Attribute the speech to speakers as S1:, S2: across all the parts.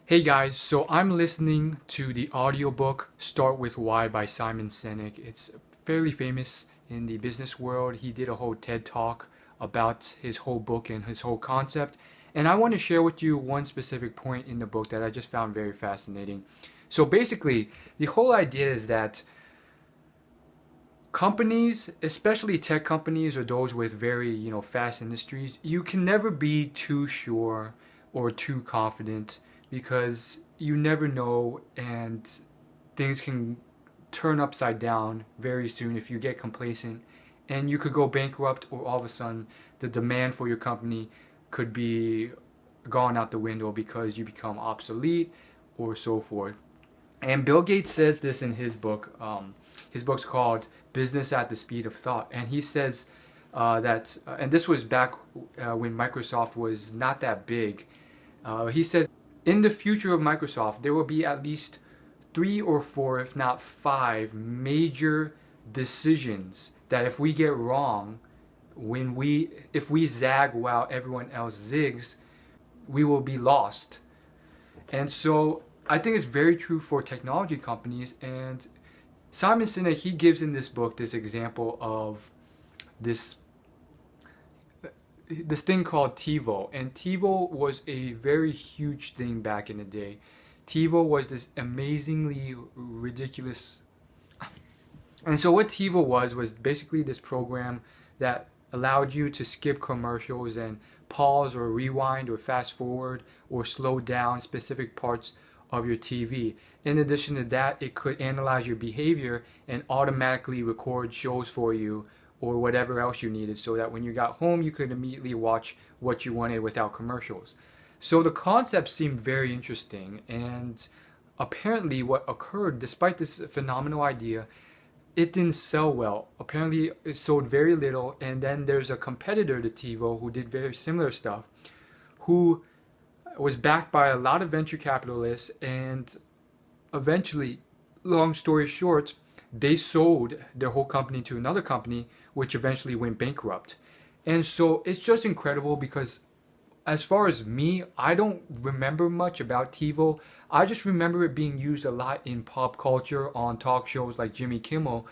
S1: Hey guys, so I'm listening to the audiobook Start With Why by Simon Sinek. It's fairly famous in the business world. He did a whole TED talk about his whole book and his whole concept. And I want to share with you one specific point in the book that I just found very fascinating. So basically, the whole idea is that companies, especially tech companies or those with very, fast industries, you can never be too sure or too confident because you never know and things can turn upside down very soon if you get complacent and you could go bankrupt or all of a sudden the demand for your company could be gone out the window because you become obsolete or so forth. And Bill Gates says this in his book. His book's called Business at the Speed of Thought. And he says and this was back when Microsoft was not that big. He said, in the future of Microsoft, there will be at least three or four, if not five, major decisions that if we get wrong, if we zag while everyone else zigs, we will be lost. And so I think it's very true for technology companies. And Simon Sinek, he gives in this book this example of this this thing called TiVo. And TiVo was a very huge thing back in the day. TiVo was this amazingly ridiculous. And so what TiVo was basically this program that allowed you to skip commercials and pause or rewind or fast forward or slow down specific parts of your TV. In addition to that, it could analyze your behavior and automatically record shows for you or whatever else you needed so that when you got home, you could immediately watch what you wanted without commercials. So the concept seemed very interesting, and apparently, what occurred, despite this phenomenal idea, it didn't sell well. Apparently, it sold very little, and then there's a competitor to TiVo who did very similar stuff, who was backed by a lot of venture capitalists, and eventually, long story short, they sold their whole company to another company, which eventually went bankrupt. And so it's just incredible because as far as me, I don't remember much about TiVo. I just remember it being used a lot in pop culture on talk shows like Jimmy Kimmel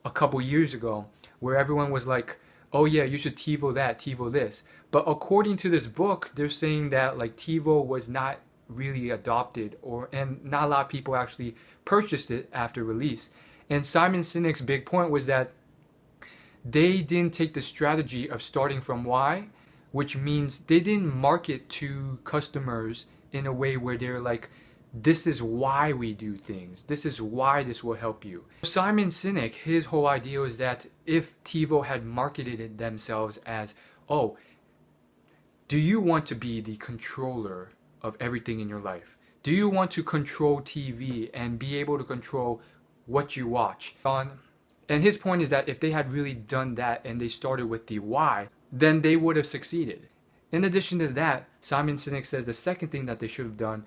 S1: a couple years ago, where everyone was like, "Oh yeah, you should TiVo that, TiVo this." But according to this book, they're saying that like TiVo was not really adopted, and not a lot of people actually purchased it after release. And Simon Sinek's big point was that they didn't take the strategy of starting from why, which means they didn't market to customers in a way where they're like, this is why we do things. This is why this will help you. Simon Sinek, his whole idea is that if TiVo had marketed it themselves as, oh, do you want to be the controller of everything in your life? Do you want to control TV and be able to control what you watch? And his point is that if they had really done that and they started with the why, then they would have succeeded. In addition to that, Simon Sinek says the second thing that they should have done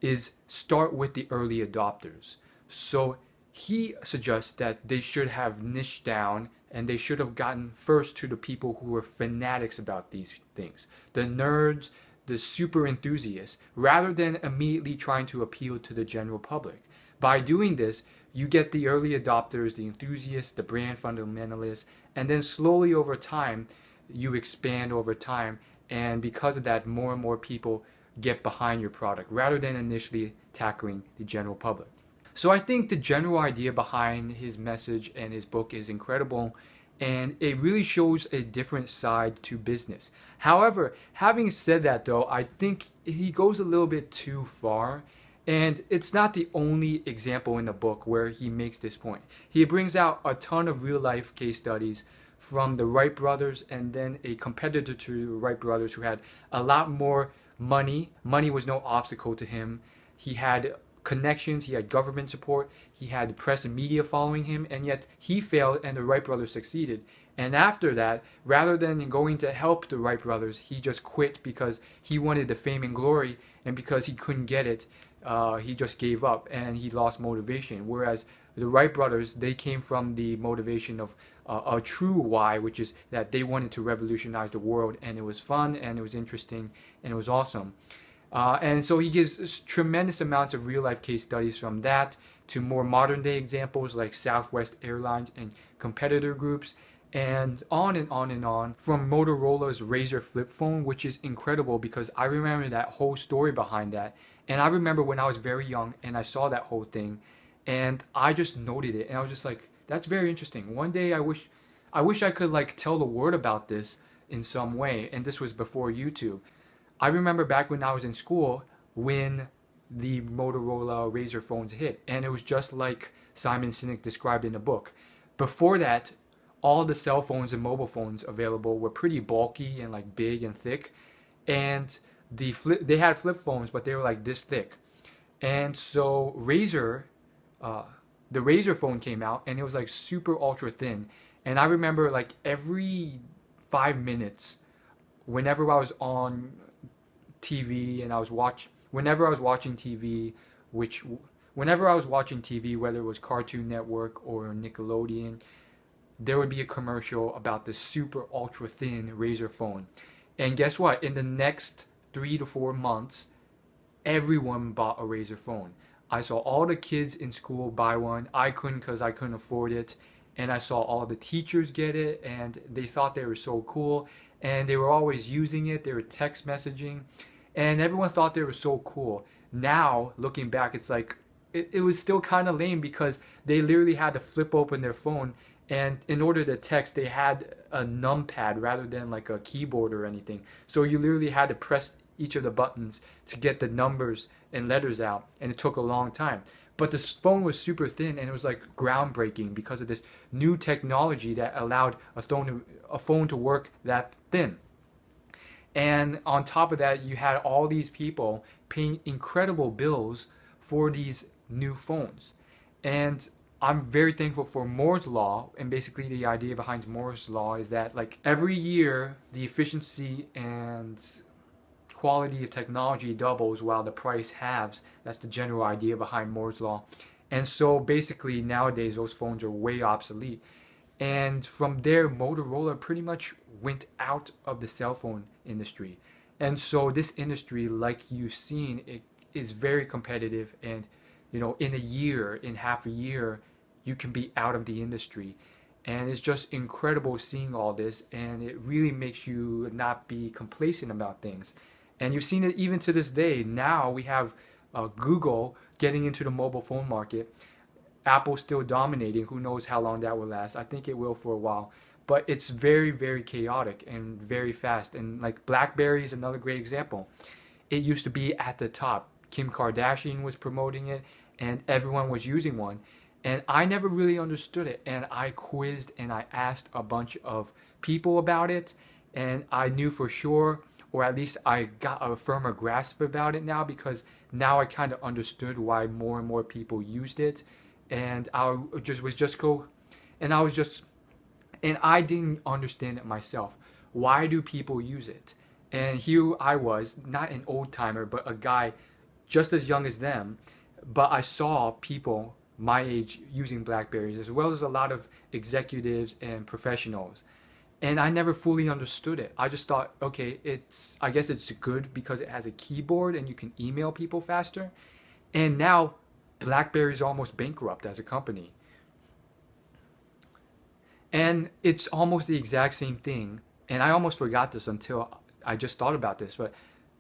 S1: is start with the early adopters. So he suggests that they should have niched down and they should have gotten first to the people who were fanatics about these things, the nerds, the super enthusiasts, rather than immediately trying to appeal to the general public. By doing this, you get the early adopters, the enthusiasts, the brand fundamentalists, and then slowly over time, you expand over time. And because of that, more and more people get behind your product rather than initially tackling the general public. So I think the general idea behind his message and his book is incredible, and it really shows a different side to business. However, having said that though, I think he goes a little bit too far. And it's not the only example in the book where he makes this point. He brings out a ton of real life case studies from the Wright brothers and then a competitor to the Wright brothers who had a lot more money. Money was no obstacle to him. He had connections, he had government support, he had the press and media following him, and yet he failed and the Wright brothers succeeded. And after that, rather than going to help the Wright brothers, he just quit because he wanted the fame and glory, and because he couldn't get it, he just gave up and he lost motivation. Whereas the Wright brothers, they came from the motivation of a true why, which is that they wanted to revolutionize the world, and it was fun and it was interesting and it was awesome. And so he gives tremendous amounts of real life case studies from that to more modern day examples like Southwest Airlines and competitor groups, and on and on and on. From Motorola's Razr flip phone, which is incredible because I remember that whole story behind that. And I remember when I was very young and I saw that whole thing and I just noted it and I was just like, that's very interesting. One day I wish I could like tell the word about this in some way. And this was before YouTube. I remember back when I was in school when the Motorola Razr phones hit, and it was just like Simon Sinek described in the book. Before that, all the cell phones and mobile phones available were pretty bulky and like big and thick, and they had flip phones, but they were like this thick. And so uh, the Razr phone came out, and it was like super ultra thin. And I remember like every 5 minutes, whenever I was on TV and whenever I was watching TV, which whenever I was watching TV, whether it was Cartoon Network or Nickelodeon, there would be a commercial about the super ultra thin Razr phone. And guess what? In the next 3 to 4 months, everyone bought a Razr phone. I saw all the kids in school buy one. I couldn't because I couldn't afford it. And I saw all the teachers get it and they thought they were so cool. And they were always using it. They were text messaging. And everyone thought they were so cool. Now, looking back, it's like, it was still kind of lame because they literally had to flip open their phone. And in order to text, they had a numpad rather than like a keyboard or anything. So you literally had to press each of the buttons to get the numbers and letters out. And it took a long time. But the phone was super thin and it was like groundbreaking because of this new technology that allowed a phone to work that thin. And on top of that, you had all these people paying incredible bills for these new phones. And I'm very thankful for Moore's Law. And basically, the idea behind Moore's Law is that, like, every year, the efficiency and quality of technology doubles while the price halves. That's the general idea behind Moore's Law. And so basically, nowadays, those phones are way obsolete. And from there, Motorola pretty much went out of the cell phone industry. And so this industry, like you've seen, it is very competitive. And, in half a year, you can be out of the industry. And it's just incredible seeing all this. And it really makes you not be complacent about things. And you've seen it even to this day. Now we have Google getting into the mobile phone market. Apple's still dominating. Who knows how long that will last? I think it will for a while. But it's very, very chaotic and very fast. And like BlackBerry is another great example. It used to be at the top. Kim Kardashian was promoting it and everyone was using one. And I never really understood it. And I quizzed and I asked a bunch of people about it. And I knew for sure, or at least I got a firmer grasp about it now because now I kind of understood why more and more people used it. And I just was just go, and I was just, and I didn't understand it myself. Why do people use it? And here I was, not an old timer, but a guy just as young as them. But I saw people my age using Blackberries, as well as a lot of executives and professionals. And I never fully understood it. I just thought, okay, I guess it's good because it has a keyboard and you can email people faster. And now BlackBerry's almost bankrupt as a company. And it's almost the exact same thing. And I almost forgot this until I just thought about this, but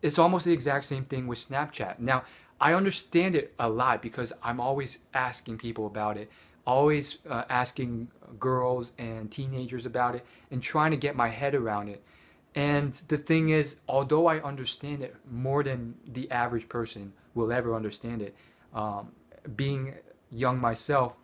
S1: it's almost the exact same thing with Snapchat. Now, I understand it a lot because I'm always asking people about it, always asking girls and teenagers about it, and trying to get my head around it. And the thing is, although I understand it more than the average person will ever understand it, being young myself,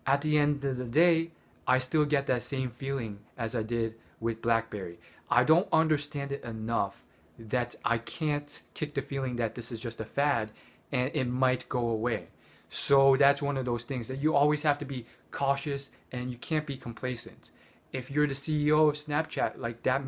S1: at the end of the day, I still get that same feeling as I did with BlackBerry. I don't understand it enough that I can't kick the feeling that this is just a fad and it might go away. So that's one of those things that you always have to be cautious and you can't be complacent. If you're the CEO of Snapchat, like that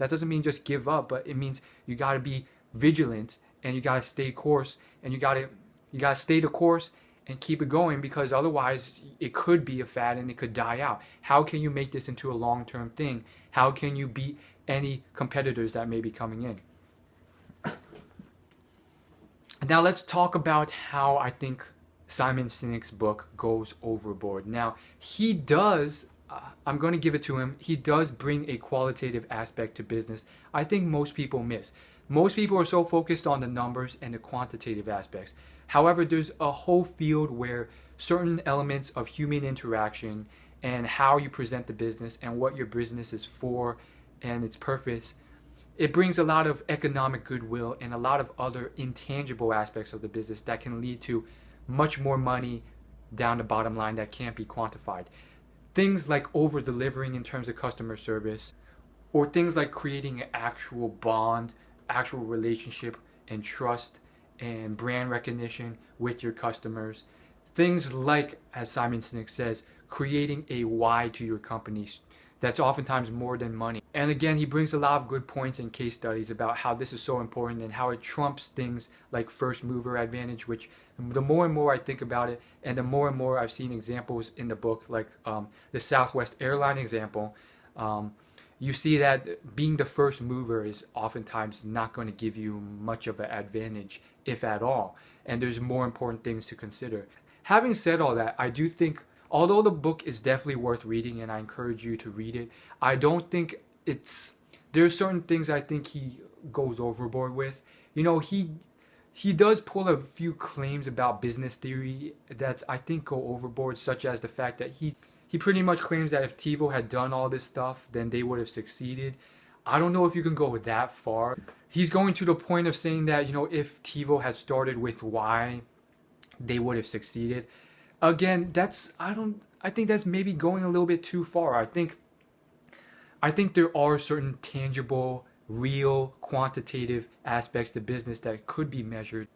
S1: doesn't mean just give up, but it means you got to be vigilant and you got to stay course and you got to stay the course and keep it going because otherwise it could be a fad and it could die out. How can you make this into a long-term thing? How can you beat any competitors that may be coming in? Now let's talk about how I think Simon Sinek's book goes overboard. Now he does. I'm going to give it to him. He does bring a qualitative aspect to business. I think most people miss. Most people are so focused on the numbers and the quantitative aspects. However, there's a whole field where certain elements of human interaction and how you present the business and what your business is for and its purpose, it brings a lot of economic goodwill and a lot of other intangible aspects of the business that can lead to much more money down the bottom line that can't be quantified. Things like over delivering in terms of customer service, or things like creating an actual bond, actual relationship and trust and brand recognition with your customers. Things like, as Simon Sinek says, creating a why to your company that's oftentimes more than money. And again, he brings a lot of good points and case studies about how this is so important and how it trumps things like first mover advantage, which the more and more I think about it and the more and more I've seen examples in the book, like the Southwest airline example, you see that being the first mover is oftentimes not going to give you much of an advantage, if at all. And there's more important things to consider. Having said all that, I do think, although the book is definitely worth reading and I encourage you to read it, I don't think there's certain things I think he goes overboard with. You know, he does pull a few claims about business theory that I think go overboard, such as the fact that he pretty much claims that if TiVo had done all this stuff, then they would have succeeded. I don't know if you can go that far. He's going to the point of saying that, you know, if TiVo had started with why, they would have succeeded. Again, I think that's maybe going a little bit too far. I think there are certain tangible, real, quantitative aspects to business that could be measured.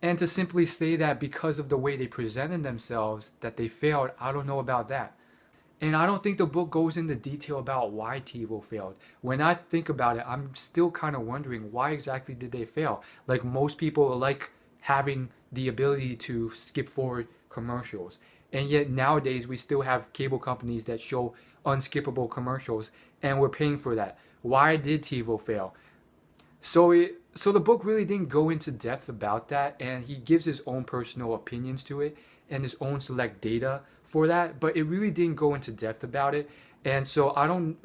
S1: And to simply say that because of the way they presented themselves that they failed, I don't know about that. And I don't think the book goes into detail about why TiVo failed. When I think about it, I'm still kind of wondering, why exactly did they fail? Like, most people like having the ability to skip forward commercials. And yet nowadays we still have cable companies that show unskippable commercials and we're paying for that. Why did TiVo fail? So the book really didn't go into depth about that, and he gives his own personal opinions to it and his own select data for that, but it really didn't go into depth about it. And so I'm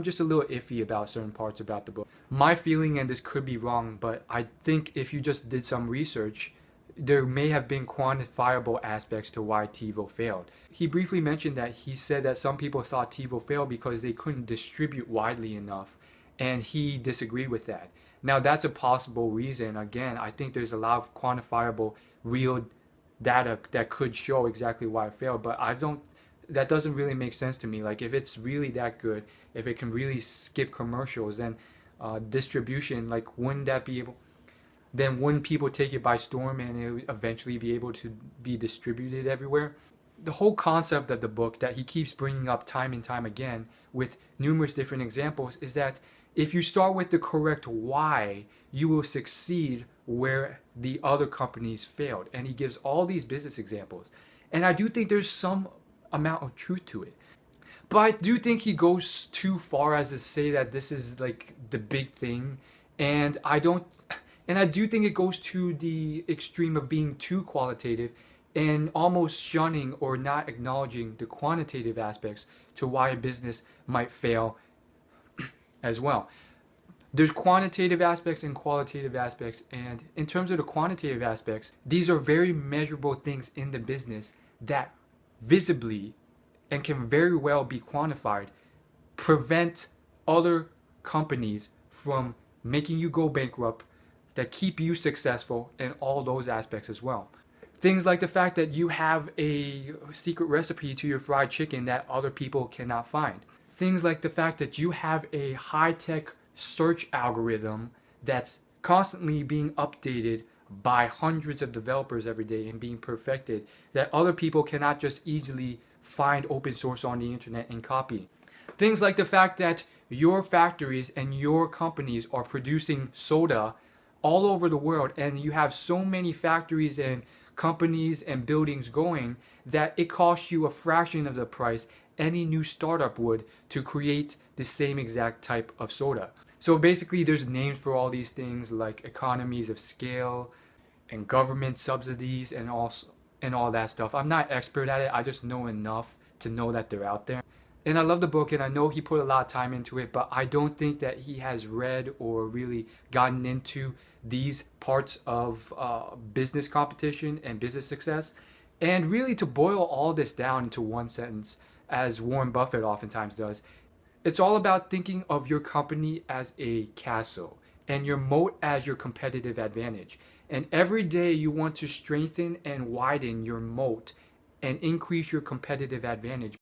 S1: just a little iffy about certain parts about the book. My feeling, and this could be wrong, but I think if you just did some research, there may have been quantifiable aspects to why TiVo failed. He briefly mentioned that he said that some people thought TiVo failed because they couldn't distribute widely enough, and he disagreed with that. Now, that's a possible reason. Again, I think there's a lot of quantifiable, real data that could show exactly why it failed, but that doesn't really make sense to me. Like, if it's really that good, if it can really skip commercials, then distribution, like, wouldn't people take it by storm and it would eventually be able to be distributed everywhere? The whole concept of the book that he keeps bringing up time and time again with numerous different examples is that if you start with the correct why, you will succeed where the other companies failed. And he gives all these business examples. And I do think there's some amount of truth to it. But I do think he goes too far as to say that this is like the big thing. And I do think it goes to the extreme of being too qualitative and almost shunning or not acknowledging the quantitative aspects to why a business might fail as well. There's quantitative aspects and qualitative aspects, and in terms of the quantitative aspects, these are very measurable things in the business that visibly and can very well be quantified, prevent other companies from making you go bankrupt, that keep you successful, and all those aspects as well. Things like the fact that you have a secret recipe to your fried chicken that other people cannot find. Things like the fact that you have a high-tech search algorithm that's constantly being updated by hundreds of developers every day and being perfected, that other people cannot just easily find open source on the internet and copy. Things like the fact that your factories and your companies are producing soda all over the world, and you have so many factories and companies and buildings going that it costs you a fraction of the price any new startup would to create the same exact type of soda. So basically there's names for all these things like economies of scale, and government subsidies and all that stuff. I'm not expert at it. I just know enough to know that they're out there. And I love the book, and I know he put a lot of time into it, but I don't think that he has read or really gotten into these parts of business competition and business success. And really, to boil all this down into one sentence, as Warren Buffett oftentimes does, it's all about thinking of your company as a castle and your moat as your competitive advantage. And every day you want to strengthen and widen your moat and increase your competitive advantage.